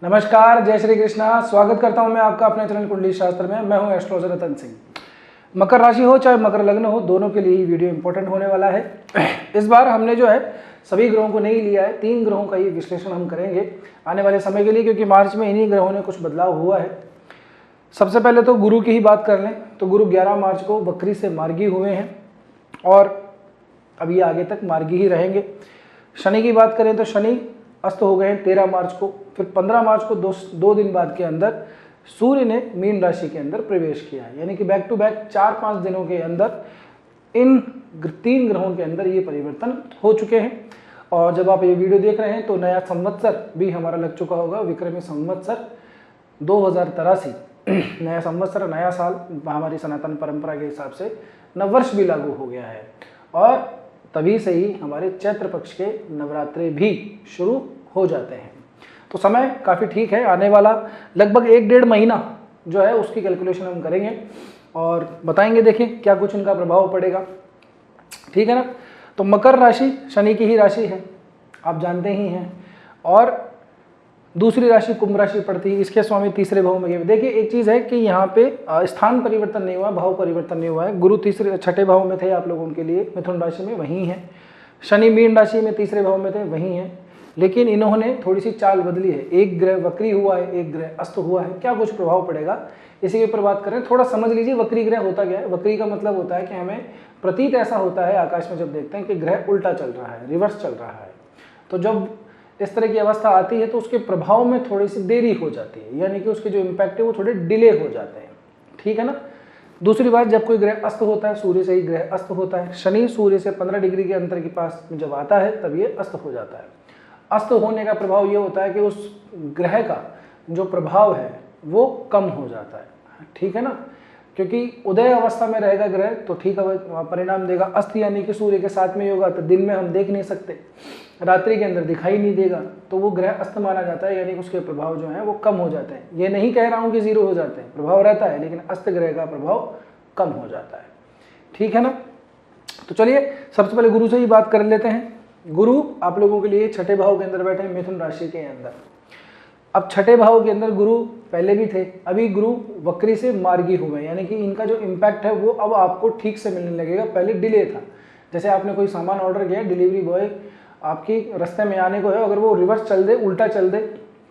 नमस्कार, जय श्री कृष्णा। स्वागत करता हूं मैं आपका अपने चैनल कुंडली शास्त्र में। मैं हूं एस्ट्रोलॉजर रतन सिंह। मकर राशि हो चाहे मकर लग्न हो, दोनों के लिए ही वीडियो इंपॉर्टेंट होने वाला है। इस बार हमने जो है सभी ग्रहों को नहीं लिया है, 3 ग्रहों का ही विश्लेषण हम करेंगे आने वाले समय के लिए, क्योंकि मार्च में इन्हीं ग्रहों ने कुछ बदलाव हुआ है। सबसे पहले तो गुरु की ही बात कर लें तो गुरु 11 मार्च को वक्री से मार्गी हुए हैं और अब ये आगे तक मार्गी ही रहेंगे। शनि की बात करें तो शनि अस्त हो गए हैं 13 मार्च को। फिर 15 मार्च को दो दिन बाद के अंदर सूर्य ने मीन राशि के अंदर प्रवेश किया है, यानी कि बैक टू बैक 4-5 दिनों के अंदर इन 3 ग्रहों के अंदर ये परिवर्तन हो चुके हैं। और जब आप ये वीडियो देख रहे हैं तो नया संवत्सर भी हमारा लग चुका होगा, विक्रमी संवत्सर 2083। नया संवत्सर, नया साल हमारी सनातन परंपरा के हिसाब से नववर्ष भी लागू हो गया है और तभी से ही हमारे चैत्र पक्ष के नवरात्रे भी शुरू हो जाते हैं। तो समय काफ़ी ठीक है, आने वाला लगभग 1-1.5 महीना जो है उसकी कैलकुलेशन हम करेंगे और बताएंगे, देखें क्या कुछ इनका प्रभाव पड़ेगा। ठीक है ना। तो मकर राशि शनि की ही राशि है, आप जानते ही हैं। और दूसरी राशि कुंभ राशि पड़ती है, इसके स्वामी तीसरे भाव में गए। देखिए एक चीज़ है कि यहाँ पे स्थान परिवर्तन नहीं हुआ, भाव परिवर्तन नहीं हुआ है। गुरु छठे भाव में थे आप लोगों के लिए, मिथुन राशि में वहीं है। शनि मीन राशि में तीसरे भाव में थे, वहीं है। लेकिन इन्होंने थोड़ी सी चाल बदली है, एक ग्रह वक्री हुआ है, एक ग्रह अस्त हुआ है। क्या कुछ प्रभाव पड़ेगा इसी के ऊपर बात करें। थोड़ा समझ लीजिए वक्री ग्रह होता क्या है। वक्री का मतलब होता है कि हमें प्रतीत ऐसा होता है आकाश में जब देखते हैं कि ग्रह उल्टा चल रहा है, रिवर्स चल रहा है। तो जब इस तरह की अवस्था आती है तो उसके प्रभाव में थोड़ी सी देरी हो जाती है, यानी कि उसके जो इम्पैक्ट है वो थोड़े डिले हो जाते हैं। ठीक है ना। दूसरी बात, जब कोई ग्रह अस्त होता है, सूर्य से ही ग्रह अस्त होता है, शनि सूर्य से 15 डिग्री के अंतर के पास जब आता है तब ये अस्त हो जाता है। अस्त होने का प्रभाव ये होता है कि उस ग्रह का जो प्रभाव है वो कम हो जाता है। ठीक है ना, क्योंकि उदय अवस्था में रहेगा ग्रह तो ठीक परिणाम देगा। अस्त यानी कि सूर्य के साथ में होगा तो दिन में हम देख नहीं सकते, रात्रि के अंदर दिखाई नहीं देगा, तो वो ग्रह अस्त माना जाता है, यानी कि उसके प्रभाव जो है वो कम हो जाते हैं। ये नहीं कह रहा हूँ कि 0 हो जाते हैं, प्रभाव रहता है, लेकिन अस्त ग्रह का प्रभाव कम हो जाता है। ठीक है ना। तो चलिए सबसे पहले गुरु से ही बात कर लेते हैं। गुरु आप लोगों के लिए छठे भाव के अंदर बैठे हैं, मिथुन राशि के अंदर। अब छठे भाव के अंदर गुरु पहले भी थे, अभी गुरु वक्री से मार्गी हुए, यानी कि इनका जो इम्पैक्ट है वो अब आपको ठीक से मिलने लगेगा। पहले डिले था, जैसे आपने कोई सामान ऑर्डर किया, डिलीवरी बॉय आपकी रास्ते में आने को है, अगर वो रिवर्स चल दे, उल्टा चल दे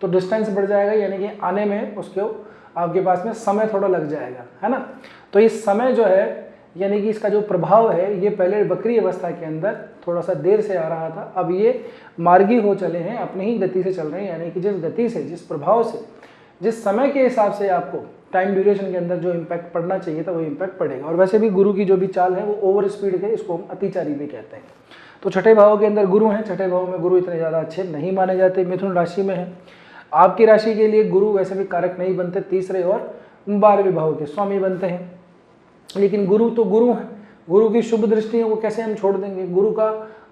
तो डिस्टेंस बढ़ जाएगा, यानी कि आने में उसको आपके पास में समय थोड़ा लग जाएगा, है ना। तो इस समय जो है, यानी कि इसका जो प्रभाव है, ये पहले वक्री अवस्था के अंदर थोड़ा सा देर से आ रहा था, अब ये मार्गी हो चले हैं, अपनी ही गति से चल रहे हैं। यानी कि जिस गति से, जिस प्रभाव से, जिस समय के हिसाब से आपको टाइम ड्यूरेशन के अंदर जो इम्पैक्ट पड़ना चाहिए था वो इम्पैक्ट पड़ेगा। और वैसे भी गुरु की जो भी चाल है वो ओवर स्पीड है, इसको हम अतिचारी भी कहते हैं। तो छठे भाव के अंदर गुरु हैं, छठे भाव में गुरु इतने ज़्यादा अच्छे नहीं माने जाते, मिथुन राशि में है। आपकी राशि के लिए गुरु वैसे भी कारक नहीं बनते, तीसरे और 12वें भाव के स्वामी बनते हैं, लेकिन गुरु तो गुरु हैं। गुरु की शुभ दृष्टि है, वो कैसे हम छोड़ देंगे। गुरु का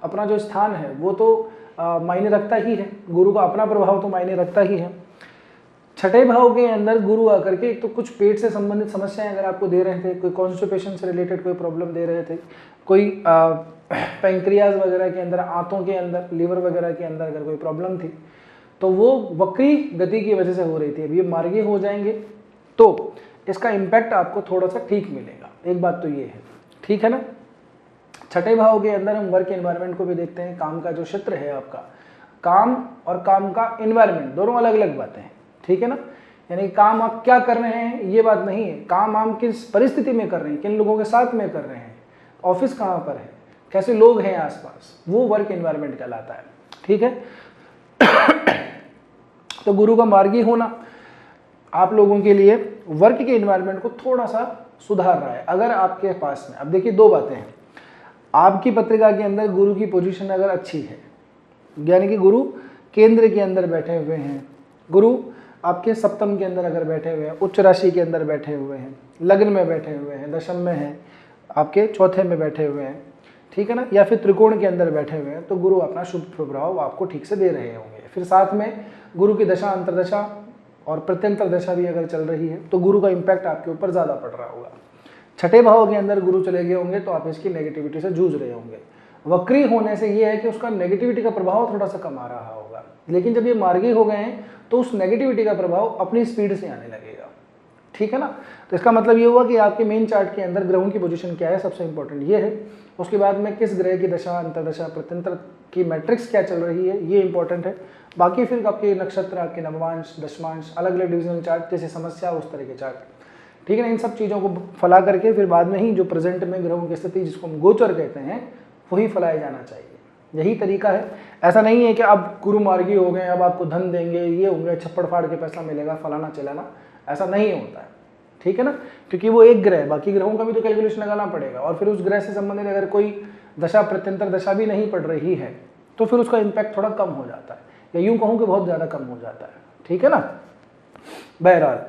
अपना जो स्थान है वो तो मायने रखता ही है, गुरु का अपना प्रभाव तो मायने रखता ही है। छठे भाव के अंदर गुरु आकर के एक तो कुछ पेट से संबंधित समस्याएं अगर आपको दे रहे थे, कोई कॉन्स्टिपेशन से रिलेटेड कोई प्रॉब्लम दे रहे थे, कोई पैंक्रियाज वगैरह के अंदर, आंतों के अंदर, लिवर वगैरह के अंदर अगर कोई प्रॉब्लम थी तो वो वक्री गति की वजह से हो रही थी। अब ये मार्गी हो जाएंगे तो इसका इम्पैक्ट आपको थोड़ा सा ठीक मिलेगा, एक बात तो ये है। ठीक है ना। छठे भाव के अंदर हम वर्क एनवायरनमेंट को भी देखते हैं, काम का जो क्षेत्र है आपका, काम और काम का एनवायरनमेंट दोनों अलग अलग बातें हैं। ठीक है ना। यानी काम आप क्या कर रहे हैं ये बात नहीं है, काम आप किस परिस्थिति में कर रहे हैं, किन लोगों के साथ में कर रहे हैं, ऑफिस कहाँ पर है, कैसे लोग हैं आसपास, वो वर्क एनवायरनमेंट कहलाता है। ठीक है। तो गुरु का मार्गी होना आप लोगों के लिए वर्क के एनवायरनमेंट को थोड़ा सा सुधार रहा है अगर आपके पास में। अब देखिए 2 बातें हैं, आपकी पत्रिका के अंदर गुरु की पोजीशन अगर अच्छी है, यानी कि गुरु केंद्र के अंदर बैठे हुए हैं, गुरु आपके सप्तम के अंदर अगर बैठे हुए हैं, उच्च राशि के अंदर बैठे हुए हैं, लग्न में बैठे हुए हैं, दशम में हैं, आपके चौथे में बैठे हुए हैं, ठीक है ना, या फिर त्रिकोण के अंदर बैठे हुए हैं, तो गुरु अपना शुभ प्रभाव आपको ठीक से दे रहे होंगे। फिर साथ में गुरु की दशा, अंतरदशा और प्रत्यंतर दशा भी अगर चल रही है तो गुरु का इम्पैक्ट आपके ऊपर ज़्यादा पड़ रहा होगा। छठे भाव के अंदर गुरु चले गए होंगे तो आप इसकी नेगेटिविटी से जूझ रहे होंगे। वक्री होने से ये है कि उसका नेगेटिविटी का प्रभाव थोड़ा सा कम आ रहा होगा, लेकिन जब ये मार्गी हो गए हैं तो उस नेगेटिविटी का प्रभाव अपनी स्पीड से आने लगेगा, ठीक है ना। तो इसका मतलब ये हुआ कि आपके मेन चार्ट के अंदर ग्रहों की पोजीशन क्या है, सबसे इंपॉर्टेंट ये है। उसके बाद में किस ग्रह की दशा, अंतर्दशा, प्रत्यंतर की मैट्रिक्स क्या चल रही है, ये इंपॉर्टेंट है। बाकी फिर आपके नक्षत्र, आपके नवमांश, दशमांश, अलग अलग डिविजनल चार्ट, जैसे समस्या उस तरह के चार्ट, ठीक है ना। इन सब चीज़ों को फला करके फिर बाद में ही जो प्रेजेंट में ग्रहों की स्थिति, जिसको हम गोचर कहते हैं, वही फलाया जाना चाहिए। यही तरीका है। ऐसा नहीं है कि अब गुरु मार्गी हो गए, अब आपको धन देंगे, ये होंगे, छप्पड़ फाड़ के पैसा मिलेगा, फलाना चलाना, ऐसा नहीं होता है, ठीक है ना। क्योंकि वो एक ग्रह है, बाकी ग्रहों का भी तो कैलकुलेशन लगाना पड़ेगा, और फिर उस ग्रह से संबंधित अगर कोई दशा, प्रत्यंतर दशा भी नहीं पड़ रही है तो फिर उसका इम्पैक्ट थोड़ा कम हो जाता है, या यूं कहूँ कि बहुत ज़्यादा कम हो जाता है, ठीक है ना। बहरहाल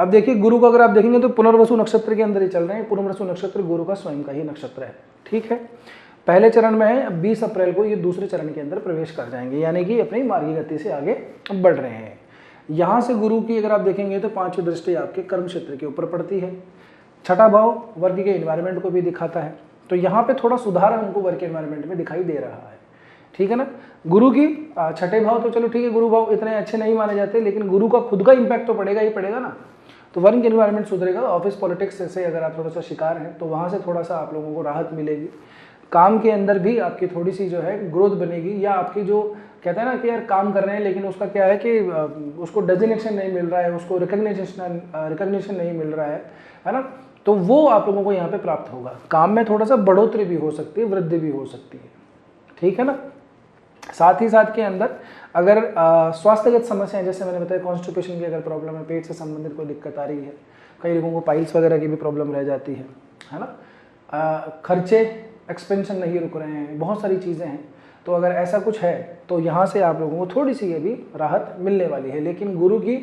अब देखिए, गुरु को अगर आप देखेंगे तो पुनर्वसु नक्षत्र के अंदर ही चल रहे हैं। पुनर्वसु नक्षत्र गुरु का स्वयं का ही नक्षत्र है, ठीक है। पहले चरण में है, 20 अप्रैल को ये दूसरे चरण के अंदर प्रवेश कर जाएंगे, यानी कि अपनी मार्गी गति से आगे बढ़ रहे हैं। यहाँ से गुरु की अगर आप देखेंगे तो 5वीं दृष्टि आपके कर्म क्षेत्र के ऊपर पड़ती है। छठा भाव वर्ग के एनवायरनमेंट को भी दिखाता है, तो यहाँ पे थोड़ा सुधार हमको वर्क एनवायरनमेंट में दिखाई दे रहा है, ठीक है ना। गुरु की छठे भाव तो चलो ठीक है, गुरु भाव इतने अच्छे नहीं माने जाते, लेकिन गुरु का खुद का इम्पैक्ट तो पड़ेगा ही पड़ेगा ना। तो वर्क एनवायरनमेंट सुधरेगा। ऑफिस पॉलिटिक्स से अगर आप थोड़ा सा शिकार हैं तो वहाँ से थोड़ा सा आप लोगों को राहत मिलेगी। काम के अंदर भी आपकी थोड़ी सी जो है ग्रोथ बनेगी, या आपकी जो कहते हैं ना कि यार काम कर रहे हैं लेकिन उसका क्या है कि उसको डेजिग्नेशन नहीं मिल रहा है, उसको रिकग्निशन नहीं मिल रहा है ना, तो वो आप लोगों को यहाँ पे प्राप्त होगा। काम में थोड़ा सा बढ़ोतरी भी हो सकती है, वृद्धि भी हो सकती है, ठीक है ना। साथ ही साथ के अंदर अगर स्वास्थ्यगत समस्याएं, जैसे मैंने बताया कॉन्स्टिपेशन की अगर प्रॉब्लम है, पेट से संबंधित कोई दिक्कत आ रही है, कई लोगों को पाइल्स वगैरह की भी प्रॉब्लम रह जाती है ना। खर्चे, एक्सपेंशन नहीं रुक रहे हैं, बहुत सारी चीज़ें हैं, तो अगर ऐसा कुछ है तो यहाँ से आप लोगों को थोड़ी सी ये भी राहत मिलने वाली है। लेकिन गुरु की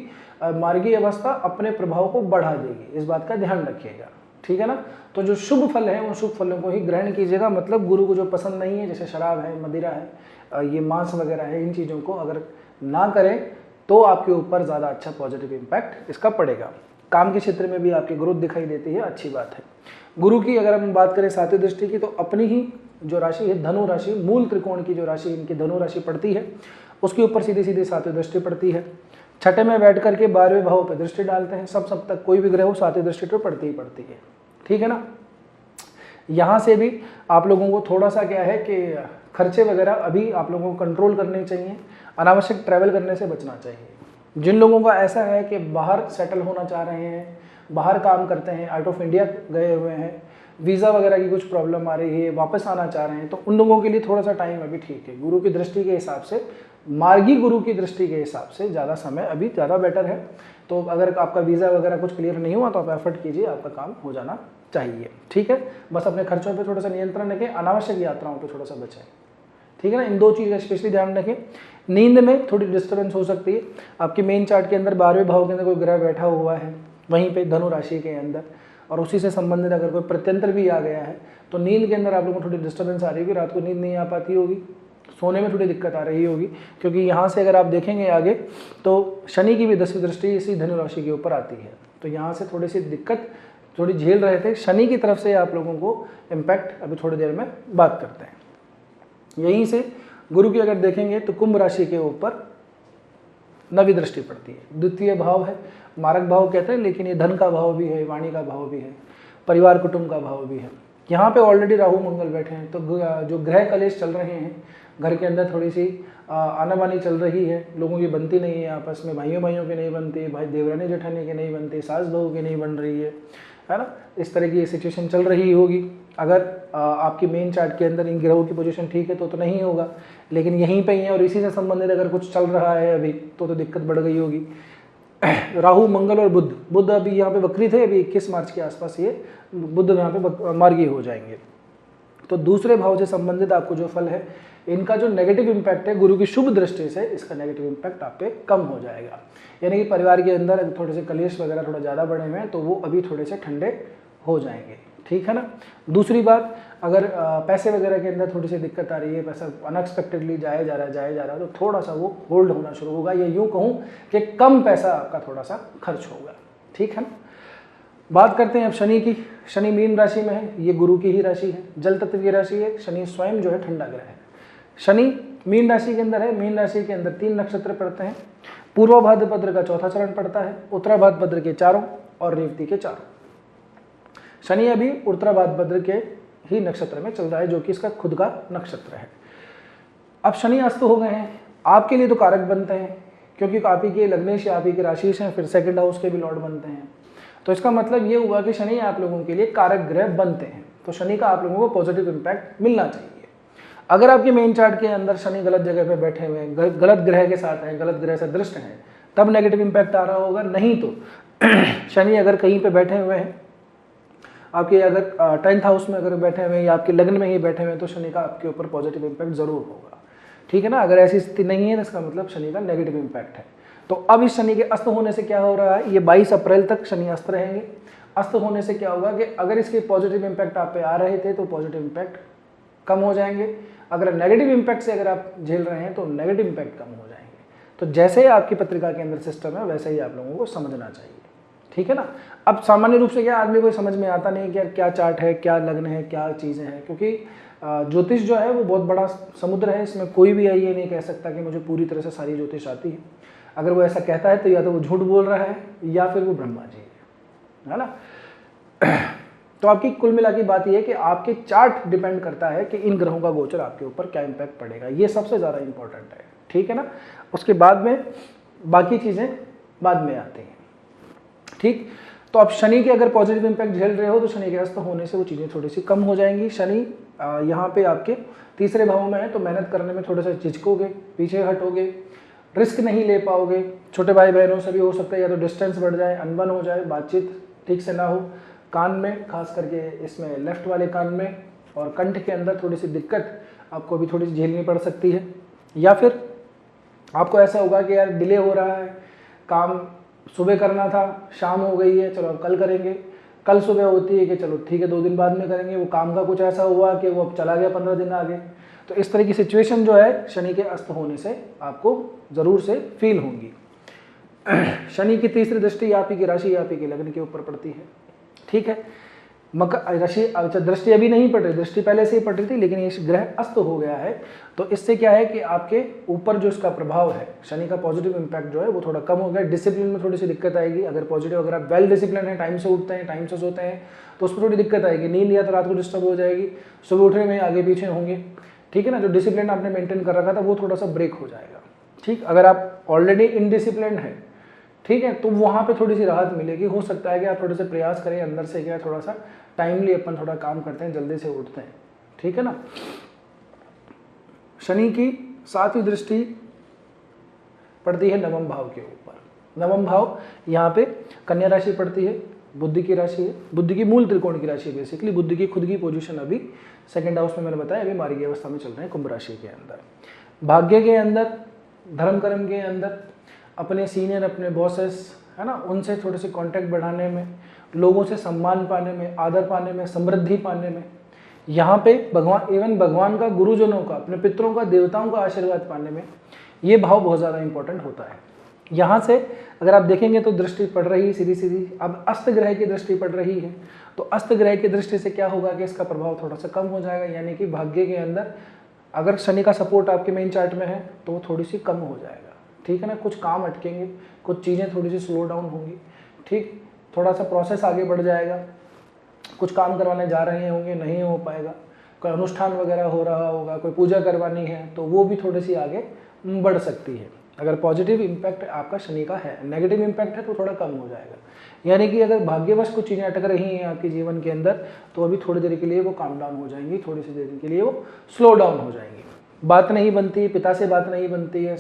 मार्गी अवस्था अपने प्रभाव को बढ़ा देगी, इस बात का ध्यान रखिएगा, ठीक है ना। तो जो शुभ फल है उन शुभ फलों को ही ग्रहण कीजिएगा। मतलब गुरु को जो पसंद नहीं है, जैसे शराब है, मदिरा है, ये मांस वगैरह है, इन चीज़ों को अगर ना करें तो आपके ऊपर ज़्यादा अच्छा पॉजिटिव इम्पैक्ट इसका पड़ेगा। काम के क्षेत्र में भी आपकी ग्रोथ दिखाई देती है, अच्छी बात है। गुरु की अगर हम बात करें 7वीं दृष्टि की, तो अपनी ही जो राशि है धनु राशि, मूल त्रिकोण की जो राशि इनकी धनु राशि पड़ती है, उसके ऊपर सीधी सीधी 7वीं दृष्टि पड़ती है। छठे में बैठ करके 12वें भाव पर दृष्टि डालते हैं। सब तक कोई भी ग्रह हो 7वीं दृष्टि तो पड़ती ही पड़ती है, ठीक है ना। यहाँ से भी आप लोगों को थोड़ा सा क्या है कि खर्चे वगैरह अभी आप लोगों को कंट्रोल करने चाहिए, अनावश्यक ट्रैवल करने से बचना चाहिए। जिन लोगों का ऐसा है कि बाहर सेटल होना चाह रहे हैं, बाहर काम करते हैं, आउट ऑफ इंडिया गए हुए हैं, वीज़ा वगैरह की कुछ प्रॉब्लम आ रही है, वापस आना चाह रहे हैं, तो उन लोगों के लिए थोड़ा सा टाइम अभी ठीक है। गुरु की दृष्टि के हिसाब से, मार्गी गुरु की दृष्टि के हिसाब से ज़्यादा समय अभी ज़्यादा बेटर है। तो अगर आपका वीज़ा वगैरह कुछ क्लियर नहीं हुआ तो आप एफर्ट कीजिए, आपका काम हो जाना चाहिए, ठीक है। बस अपने खर्चों पे थोड़ा सा नियंत्रण रखें, अनावश्यक यात्राओं पे थोड़ा सा बचें, ठीक है ना। इन दो चीज़ का स्पेशली ध्यान रखें। नींद में थोड़ी डिस्टर्बेंस हो सकती है। आपके मेन चार्ट के अंदर 12वें भाव के अंदर कोई ग्रह बैठा हुआ है वहीं पे धनु राशि के अंदर, और उसी से संबंधित अगर कोई प्रत्यंतर भी आ गया है तो नींद के अंदर आप लोगों को थोड़ी डिस्टर्बेंस आ रही होगी, रात को नींद नहीं आ पाती होगी, सोने में थोड़ी दिक्कत आ रही होगी। क्योंकि यहाँ से अगर आप देखेंगे आगे तो शनि की भी 10वीं दृष्टि इसी धनु राशि के ऊपर आती है, तो यहाँ से थोड़ी सी दिक्कत थोड़ी झेल रहे थे। शनि की तरफ से आप लोगों को इम्पैक्ट अभी थोड़ी देर में बात करते हैं। यहीं से गुरु की अगर देखेंगे तो कुंभ राशि के ऊपर 9वीं दृष्टि पड़ती है। द्वितीय भाव है, मारक भाव कहते हैं, लेकिन ये धन का भाव भी है, वाणी का भाव भी है, परिवार कुटुंब का भाव भी है। यहाँ पे ऑलरेडी राहु मंगल बैठे हैं, तो जो ग्रह कलेश चल रहे हैं, घर के अंदर थोड़ी सी आनाबानी चल रही है, लोगों की बनती नहीं है आपस में, भाइयों की नहीं बनती, भाई देवरानी जेठानी की नहीं बनती, सास बहू की नहीं बन रही है ना। इस तरह की सिचुएशन चल रही होगी। अगर आपकी मेन चार्ट के अंदर इन ग्रहों की पोजीशन ठीक है तो नहीं होगा, लेकिन यहीं पे ही है और इसी से संबंधित अगर कुछ चल रहा है अभी तो दिक्कत बढ़ गई होगी। राहु मंगल और बुध अभी यहाँ पे वक्री थे, अभी 21 मार्च के आसपास ये बुध यहाँ पे मार्गी हो जाएंगे। तो दूसरे भाव से संबंधित आपको जो फल है, इनका जो नेगेटिव इम्पैक्ट है गुरु की शुभ दृष्टि से, इसका नेगेटिव इम्पैक्ट आप पे कम हो जाएगा। यानी कि परिवार के अंदर थोड़े से कलेश वगैरह थोड़ा ज़्यादा बढ़े हुए हैं तो वो अभी थोड़े से ठंडे हो जाएंगे, ठीक है ना। दूसरी बात, अगर पैसे वगैरह के अंदर थोड़ी सी दिक्कत आ रही है, पैसा अनएक्सपेक्टेडली जाया जा रहा है तो थोड़ा सा वो होल्ड होना शुरू होगा, या यूँ कहूँ कि कम पैसा आपका थोड़ा सा खर्च होगा, ठीक है ना। बात करते हैं अब शनि की। शनि मीन राशि में है, ये गुरु की ही राशि है, जल तत्व की राशि है। शनि स्वयं जो है ठंडा ग्रह है। शनि मीन राशि के अंदर है। मीन राशि के अंदर 3 नक्षत्र पड़ते हैं। पूर्व भाद्रपद का चौथा चरण पड़ता है, उत्तरा भाद्रपद के चारों और रेवती के चारों। शनि अभी उत्तरा भाद्रपद के ही नक्षत्र में चल रहा है, जो कि इसका खुद का नक्षत्र है। अब शनि अस्त हो गए हैं, आपके लिए तो कारक बनते हैं, क्योंकि आप ही के लग्नेश, आप ही के राशि हैं, फिर सेकंड हाउस के भी लॉर्ड बनते हैं। तो इसका मतलब ये हुआ कि शनि आप लोगों के लिए कारक ग्रह बनते हैं, तो शनि का आप लोगों को पॉजिटिव इंपैक्ट मिलना चाहिए। अगर आपके मेन चार्ट के अंदर शनि गलत जगह पे बैठे हुए हैं, गलत ग्रह के साथ हैं, गलत ग्रह से दृष्ट हैं, तब नेगेटिव इंपैक्ट आ रहा होगा। नहीं तो शनि अगर कहीं पे बैठे हुए हैं, आपके अगर 10th हाउस में अगर बैठे हुए हैं या आपके लग्न में ही बैठे हुए हैं, तो शनि का आपके ऊपर पॉजिटिव इंपैक्ट जरूर होगा। ठीक है ना। अगर ऐसी स्थिति नहीं है तो इसका मतलब शनि का नेगेटिव इंपैक्ट है। तो अब इस शनि के अस्त होने से क्या हो रहा है, ये 22 अप्रैल तक शनि अस्त रहेंगे। अस्त होने से क्या होगा कि अगर इसके पॉजिटिव इंपैक्ट आप पे आ रहे थे तो पॉजिटिव इंपैक्ट कम हो जाएंगे। अगर नेगेटिव इंपैक्ट से अगर आप झेल रहे हैं तो नेगेटिव इंपैक्ट कम हो जाएंगे। तो जैसे ही आपकी पत्रिका के अंदर सिस्टम है, वैसे ही आप लोगों को समझना चाहिए। ठीक है ना। अब सामान्य रूप से क्या आदमी को समझ में आता नहीं कि यार क्या चार्ट है, क्या लग्न है, क्या चीज़ें हैं, क्योंकि ज्योतिष जो है वो बहुत बड़ा समुद्र है। इसमें कोई भी ये नहीं कह सकता कि मुझे पूरी तरह से सारी ज्योतिष आती है। अगर वो ऐसा कहता है तो या तो वो झूठ बोल रहा है या फिर वो ब्रह्मा जी है ना। तो आपकी कुल मिला की बात यह है कि आपके चार्ट डिपेंड करता है कि इन ग्रहों का गोचर आपके ऊपर क्या इंपैक्ट पड़ेगा, ये सबसे ज़्यादा इंपॉर्टेंट है। ठीक है ना। उसके बाद में बाकी चीज़ें बाद में आती हैं। ठीक। तो अब शनि के अगर पॉजिटिव इंपैक्ट झेल रहे हो तो शनि के अस्त होने से वो चीज़ें थोड़ी सी कम हो जाएंगी। शनि यहाँ पे आपके तीसरे भाव में है, तो मेहनत करने में थोड़ा सा झिझकोगे, पीछे हटोगे, रिस्क नहीं ले पाओगे। छोटे भाई बहनों से भी हो सकता है या तो डिस्टेंस बढ़ जाए, अनबन हो जाए, बातचीत ठीक से ना हो। कान में, खास करके इसमें लेफ्ट वाले कान में और कंठ के अंदर थोड़ी सी दिक्कत आपको भी थोड़ी सी झेलनी पड़ सकती है। या फिर आपको ऐसा होगा कि यार डिले हो रहा है, काम सुबह करना था, शाम हो गई है, चलो अब कल करेंगे। कल सुबह होती है कि चलो ठीक है 2 दिन बाद में करेंगे। वो काम का कुछ ऐसा हुआ कि वो अब चला गया 15 दिन आगे। तो इस तरह की सिचुएशन जो है शनि के अस्त होने से आपको ज़रूर से फील होंगी। शनि की तीसरी दृष्टि आप ही की राशि, आप ही के लग्न के ऊपर पड़ती है। ठीक है। मकर राशि, अच्छा दृष्टि अभी नहीं पड़ रही, दृष्टि पहले से ही पड़ रही थी, लेकिन ये ग्रह अस्त हो गया है। तो इससे क्या है कि आपके ऊपर जो इसका प्रभाव है, शनि का पॉजिटिव इंपैक्ट जो है वो थोड़ा कम हो गया। डिसिप्लिन में थोड़ी सी दिक्कत आएगी। अगर पॉजिटिव, अगर आप वेल डिसिप्लिन है, टाइम से उठते हैं, टाइम से सोते हैं, तो उसमें थोड़ी दिक्कत आएगी। नींद या तो रात को डिस्टर्ब हो जाएगी, सुबह उठने में आगे पीछे होंगे। ठीक है ना। जो डिसिप्लिन आपने मेंटेन कर रखा था वो थोड़ा सा ब्रेक हो जाएगा। ठीक। अगर आप ऑलरेडी इनडिसिप्लिन है, ठीक है, तो वहाँ पे थोड़ी सी राहत मिलेगी। हो सकता है कि आप थोड़े से प्रयास करें अंदर से, क्या थोड़ा सा टाइमली अपन थोड़ा काम करते हैं, जल्दी से उठते हैं। ठीक है ना। शनि की 7वीं दृष्टि पड़ती है नवम भाव के ऊपर। नवम भाव यहाँ पे कन्या राशि पड़ती है, बुद्धि की राशि है, बुद्धि की मूल त्रिकोण की राशि है। बेसिकली बुद्धि की खुद की पोजीशन अभी सेकंड हाउस में मैंने बताया अभी मार्गी अवस्था में चल रहे हैं कुंभ राशि के अंदर। भाग्य के अंदर, धर्म कर्म के अंदर, अपने सीनियर, अपने बॉसेस है ना, उनसे थोड़े से कांटेक्ट बढ़ाने में, लोगों से सम्मान पाने में, आदर पाने में, समृद्धि पाने में, यहाँ पे भगवान, इवन भगवान का, गुरुजनों का, अपने पितरों का, देवताओं का आशीर्वाद पाने में ये भाव बहुत ज़्यादा इंपॉर्टेंट होता है। यहाँ से अगर आप देखेंगे तो दृष्टि पड़ रही है सीधी सीधी। अब अस्त ग्रह की दृष्टि पड़ रही है, तो अस्त ग्रह की दृष्टि से क्या होगा कि इसका प्रभाव थोड़ा सा कम हो जाएगा। यानी कि भाग्य के अंदर अगर शनि का सपोर्ट आपके मेन चार्ट में है तो वो थोड़ी सी कम हो जाएगा। ठीक है ना। कुछ काम अटकेंगे, कुछ चीज़ें थोड़ी सी स्लो डाउन होंगी। ठीक। थोड़ा सा प्रोसेस आगे बढ़ जाएगा। कुछ काम करवाने जा रहे होंगे, नहीं हो पाएगा। कोई अनुष्ठान वगैरह हो रहा होगा, कोई पूजा करवानी है, तो वो भी थोड़ी सी आगे बढ़ सकती है। अगर पॉजिटिव इम्पैक्ट आपका शनि का है, नेगेटिव इम्पैक्ट है तो थोड़ा कम हो जाएगा। यानी कि अगर भाग्यवश कुछ चीज़ें अटक रही हैं आपके जीवन के अंदर, तो अभी थोड़ी देर के लिए वो काम डाउन हो जाएंगी, थोड़ी सी देर के लिए वो स्लो डाउन हो जाएंगी। बात नहीं बनती, पिता से बात नहीं बनती है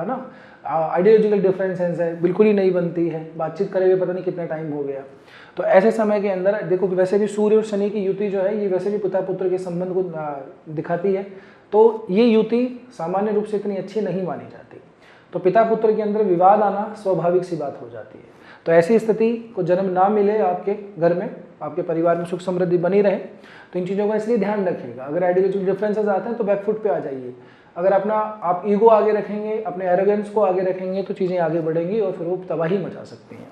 ना, आइडियोलॉजिकल डिफरेंसेस है, बिल्कुल ही नहीं बनती है, बातचीत करे हुए पता नहीं कितना टाइम हो गया। तो ऐसे समय के अंदर देखो कि वैसे भी सूर्य और शनि की युति जो है ये वैसे भी पिता पुत्र के संबंध को दिखाती है। तो ये युति सामान्य रूप से इतनी अच्छी नहीं मानी जाती। तो पिता पुत्र के अंदर विवाद आना स्वाभाविक सी बात हो जाती है। तो ऐसी स्थिति को जन्म ना मिले आपके घर में, आपके परिवार में सुख समृद्धि बनी रहे, तो इन चीज़ों का इसलिए ध्यान रखिएगा। अगर आइडियोलॉजिकल डिफरेंसेस आते हैं तो बैकफुट पे आ जाइए। अगर आप ईगो आगे रखेंगे, अपने एरोगेंस को आगे रखेंगे, तो चीज़ें आगे बढ़ेंगी और फिर वो तबाही मचा सकती हैं।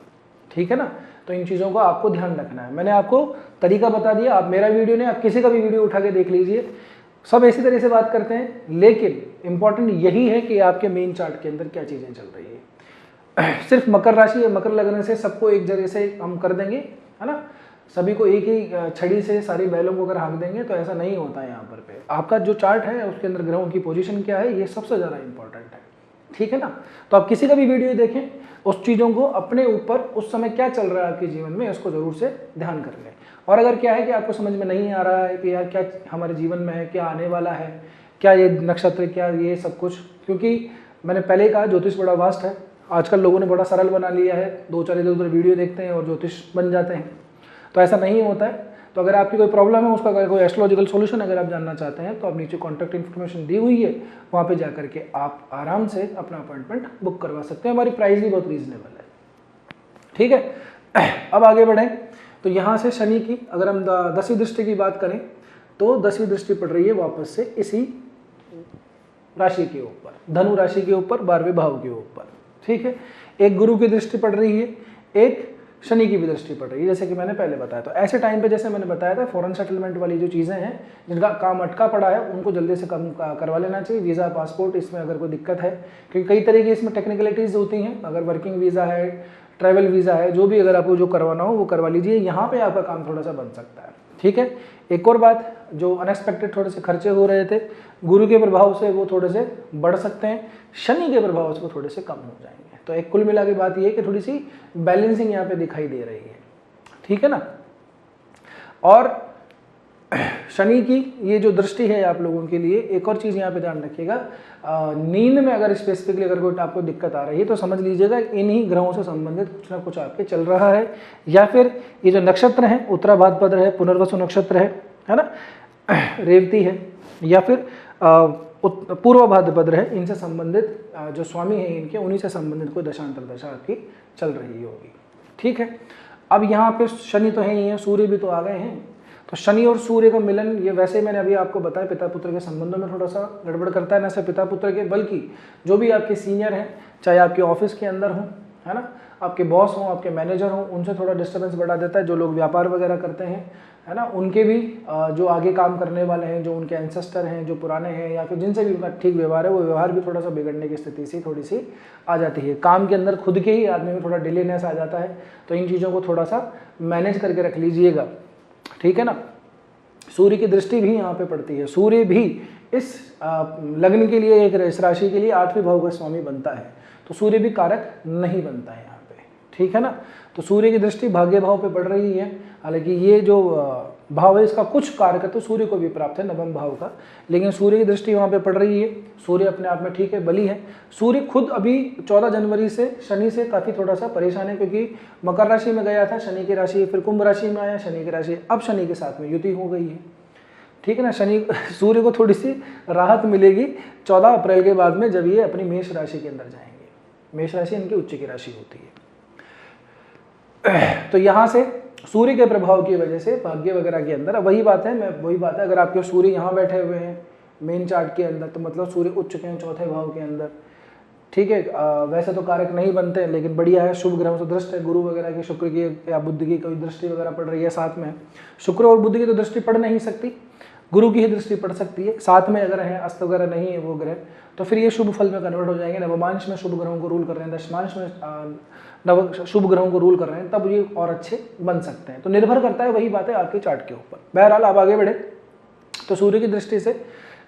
ठीक है ना। तो इन चीज़ों को आपको ध्यान रखना है। मैंने आपको तरीका बता दिया, आप मेरा वीडियो नहीं, आप किसी का भी वीडियो उठा के देख लीजिए, सब इसी तरह से बात करते हैं, लेकिन इंपॉर्टेंट यही है कि आपके मेन चार्ट के अंदर क्या चीज़ें चल रही है। सिर्फ मकर राशि या मकर लग्न से सबको एक जगह से हम कर देंगे, है ना, सभी को एक ही छड़ी से सारी बैलों को अगर हाँक देंगे तो ऐसा नहीं होता है। यहाँ पर पे आपका जो चार्ट है उसके अंदर ग्रहों की पोजीशन क्या है, ये सबसे ज़्यादा इंपॉर्टेंट है, ठीक है ना। तो आप किसी का भी वीडियो देखें, उस चीज़ों को अपने ऊपर उस समय क्या चल रहा है आपके जीवन में, इसको ज़रूर से ध्यान कर लें। और अगर क्या है कि आपको समझ में नहीं आ रहा है कि यार क्या हमारे जीवन में है, क्या आने वाला है, क्या ये नक्षत्र, क्या ये सब कुछ, क्योंकि मैंने पहले कहा ज्योतिष बड़ा वास्ट है, आजकल लोगों ने बड़ा सरल बना लिया है, 2-4 इधर उधर वीडियो देखते हैं और ज्योतिष बन जाते हैं, तो ऐसा नहीं होता है। तो अगर आपकी कोई प्रॉब्लम है, उसका अगर कोई एस्ट्रोलॉजिकल सॉल्यूशन अगर आप जानना चाहते हैं तो आप नीचे कॉन्टैक्ट इन्फॉर्मेशन दी हुई है, वहाँ पे जा करके आप आराम से अपना अपॉइंटमेंट बुक करवा सकते हैं। हमारी प्राइस भी बहुत रीजनेबल है, ठीक है। अब आगे बढ़ें तो यहाँ से शनि की अगर हम 10वीं दृष्टि की बात करें तो 10वीं दृष्टि पड़ रही है वापस से इसी राशि के ऊपर, धनु राशि के ऊपर, 12वें भाव के ऊपर, ठीक है। एक गुरु की दृष्टि पड़ रही है, एक शनि की भी दृष्टि पड़ रही है, जैसे कि मैंने पहले बताया। तो ऐसे टाइम पे जैसे मैंने बताया था, फॉरेन सेटलमेंट वाली जो चीज़ें हैं, जिनका काम अटका पड़ा है, उनको जल्दी से कम करवा लेना चाहिए। वीज़ा, पासपोर्ट, इसमें अगर कोई दिक्कत है, क्योंकि कई तरह की इसमें टेक्निकलिटीज़ होती हैं, अगर वर्किंग वीज़ा है, ट्रैवल वीज़ा है, जो भी अगर आपको जो करवाना हो वो करवा लीजिए, यहाँ पर आपका काम थोड़ा सा बन सकता है, ठीक है। एक और बात, जो अनएक्सपेक्टेड थोड़े से खर्चे हो रहे थे, गुरु के प्रभाव से वो थोड़े से बढ़ सकते हैं, शनि के प्रभाव से वो थोड़े से कम हो जाएंगे। तो एक कुल मिला के बात ये है कि थोड़ी सी बैलेंसिंग यहाँ पे दिखाई दे रही है, ठीक है ना। और शनि की ये जो दृष्टि है आप लोगों के लिए, एक और चीज़ यहाँ पे ध्यान रखिएगा, नींद में अगर स्पेसिफिकली अगर कोई आपको दिक्कत आ रही है तो समझ लीजिएगा इन्हीं ग्रहों से संबंधित कुछ ना कुछ आपके चल रहा है, या फिर ये जो नक्षत्र है, उत्तरा भाद्रपद है, पुनर्वसु नक्षत्र है ना, रेवती है, या फिर पूर्व भाद्रपद है, इनसे संबंधित जो स्वामी हैं इनके, उन्हीं से संबंधित कोई दशांतर दशा आपकी चल रही होगी, ठीक है। अब यहाँ पे शनि तो है ही है, सूर्य भी तो आ गए हैं, तो शनि और सूर्य का मिलन, ये वैसे मैंने अभी आपको बताया पिता पुत्र के संबंधों में थोड़ा सा गड़बड़ करता है, न सिर्फ पिता पुत्र के बल्कि जो भी आपके सीनियर हैं, चाहे आपके ऑफिस के अंदर हों, है ना, आपके बॉस हों, आपके मैनेजर हों, उनसे थोड़ा डिस्टर्बेंस बढ़ा देता है। जो लोग व्यापार वगैरह करते हैं, है ना, उनके भी जो आगे काम करने वाले हैं, जो उनके एंसेस्टर हैं, जो पुराने हैं, या फिर जिनसे भी उनका ठीक व्यवहार है, वो व्यवहार भी थोड़ा सा बिगड़ने की स्थिति सी थोड़ी सी आ जाती है। काम के अंदर खुद के ही आदमी में थोड़ा डिलेनेस आ जाता है, तो इन चीज़ों को थोड़ा सा मैनेज करके रख लीजिएगा, ठीक है ना। सूर्य की दृष्टि भी यहाँ पे पड़ती है, सूर्य भी इस लग्न के लिए, एक इस राशि के लिए 8वें भाव का स्वामी बनता है, तो सूर्य भी कारक नहीं बनता है यहाँ पे, ठीक है ना। तो सूर्य की दृष्टि भाग्य भाव पे पड़ रही है, हालांकि ये जो भाव है इसका कुछ कारक तो सूर्य को भी प्राप्त है, नवम भाव का, लेकिन सूर्य की दृष्टि वहाँ पे पड़ रही है। सूर्य अपने आप में ठीक है, बली है। सूर्य खुद अभी 14 जनवरी से शनि से काफ़ी थोड़ा सा परेशान है, क्योंकि मकर राशि में गया था, शनि की राशि, फिर कुंभ राशि में आया, शनि की राशि, अब शनि के साथ में युति हो गई है, ठीक है ना। शनि सूर्य को थोड़ी सी राहत मिलेगी 14 अप्रैल के बाद में, जब ये अपनी मेष राशि के अंदर जाएंगे। मेष राशि इनकी उच्च की राशि होती है। तो यहाँ से सूर्य के प्रभाव की वजह से भाग्य वगैरह के अंदर, वही बात है, अगर आपके सूर्य यहाँ बैठे हुए हैं मेन चार्ट के अंदर, तो मतलब सूर्य उच्च के हैं 4थे भाव के अंदर, ठीक है। वैसे तो कारक नहीं बनते हैं, लेकिन बढ़िया है, शुभ ग्रहों से दृष्टि है, गुरु वगैरह की, शुक्र की या बुध की कोई दृष्टि वगैरह पड़ रही है साथ में। शुक्र और बुध की तो दृष्टि पड़ नहीं सकती, गुरु की ही दृष्टि पड़ सकती है, साथ में अगर है, अस्त वगैरह नहीं है वो ग्रह, तो फिर ये शुभ फल में कन्वर्ट हो जाएंगे। नवमांश में शुभ ग्रहों को रूल कर रहे हैं, दशमांश में नव शुभ ग्रहों को रूल कर रहे हैं, तब ये और अच्छे बन सकते हैं। तो निर्भर करता है, वही बात है, आपके चार्ट के ऊपर। बहरहाल आप आगे बढ़े तो सूर्य की दृष्टि से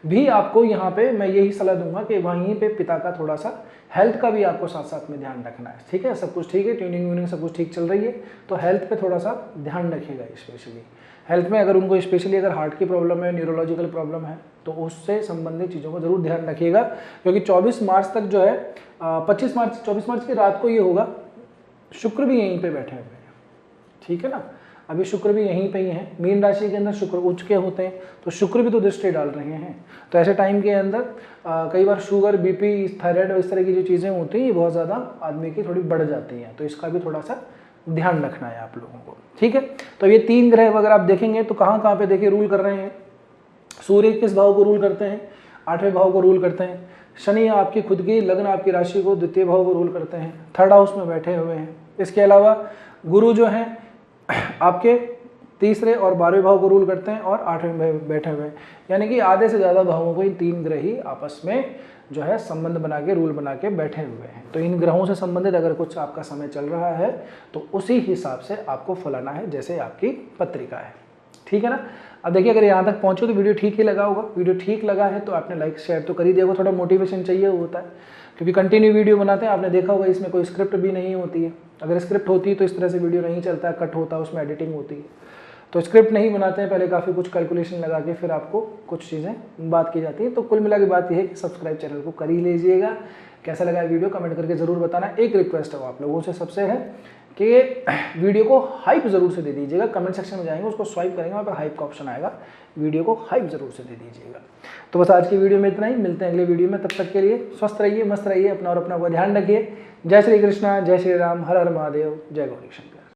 भी आपको यहाँ पे मैं यही सलाह दूंगा कि वहीं पे पिता का थोड़ा सा हेल्थ का भी आपको साथ साथ में ध्यान रखना है, ठीक है। सब कुछ ठीक है, ट्यूनिंग व्यूनिंग सब कुछ ठीक चल रही है, तो हेल्थ पे थोड़ा सा ध्यान रखिएगा। स्पेशली हेल्थ में अगर उनको स्पेशली अगर हार्ट की प्रॉब्लम है, न्यूरोलॉजिकल प्रॉब्लम है, तो उससे संबंधित चीज़ों को जरूर ध्यान रखिएगा, क्योंकि 24 मार्च तक जो है 24 मार्च की रात को ये होगा, शुक्र भी यहीं पे बैठे हुए हैं, ठीक है ना। अभी शुक्र भी यहीं पे ही हैं, मीन राशि के अंदर शुक्र उच्च के होते हैं, तो शुक्र भी तो दृष्टि डाल रहे हैं। तो ऐसे टाइम के अंदर कई बार शुगर, बीपी, थायराइड, इस तरह की जो चीज़ें होती हैं, ये बहुत ज़्यादा आदमी की थोड़ी बढ़ जाती हैं, तो इसका भी थोड़ा सा ध्यान रखना है आप लोगों को, ठीक है। तो ये 3 ग्रह अगर आप देखेंगे तो कहाँ कहाँ पे देखिए रूल कर रहे हैं। सूर्य किस भाव को रूल करते हैं? 8वें भाव को रूल करते हैं। शनि आपकी खुद की लग्न, आपकी राशि को 2य भाव को रूल करते हैं, 3rd हाउस में बैठे हुए हैं, इसके अलावा गुरु जो हैं आपके तीसरे और 12वें भाव को रूल करते हैं और 8वें में बैठे हुए हैं, यानी कि आधे से ज़्यादा भावों को इन 3 ग्रह ही आपस में जो है संबंध बना के रूल बना के बैठे हुए हैं। तो इन ग्रहों से संबंधित अगर कुछ आपका समय चल रहा है तो उसी हिसाब से आपको फलाना है जैसे आपकी पत्रिका है, ठीक है ना। अब देखिए अगर यहाँ तक पहुँचो तो वीडियो ठीक ही लगा होगा। वीडियो ठीक लगा है तो आपने लाइक शेयर तो कर ही दिया होगा, थोड़ा मोटिवेशन चाहिए होता है क्योंकि कंटिन्यू वीडियो बनाते हैं, आपने देखा होगा इसमें कोई स्क्रिप्ट भी नहीं होती है। अगर स्क्रिप्ट होती है तो इस तरह से वीडियो नहीं चलता है, कट होता है, उसमें एडिटिंग होती है। तो स्क्रिप्ट नहीं बनाते हैं, पहले काफ़ी कुछ कैलकुलेशन लगा के फिर आपको कुछ चीज़ें बात की जाती है। तो कुल मिला के बात यह है कि सब्सक्राइब चैनल को कर ही लीजिएगा। कैसा लगा वीडियो कमेंट करके ज़रूर बताना। एक रिक्वेस्ट है आप लोगों से सबसे है कि वीडियो को हाइप ज़रूर से दे दीजिएगा। कमेंट सेक्शन में जाएंगे, उसको स्वाइप करेंगे, वहाँ पर हाइप का ऑप्शन आएगा, वीडियो को हाइप ज़रूर से दे दीजिएगा। तो बस आज की वीडियो में इतना ही, मिलते हैं अगले वीडियो में। तब तक के लिए स्वस्थ रहिए, मस्त रहिए, अपना और अपना को ध्यान रखिए। जय श्री कृष्णा, जय श्री राम, हर हर महादेव, जय गौरी शंकर।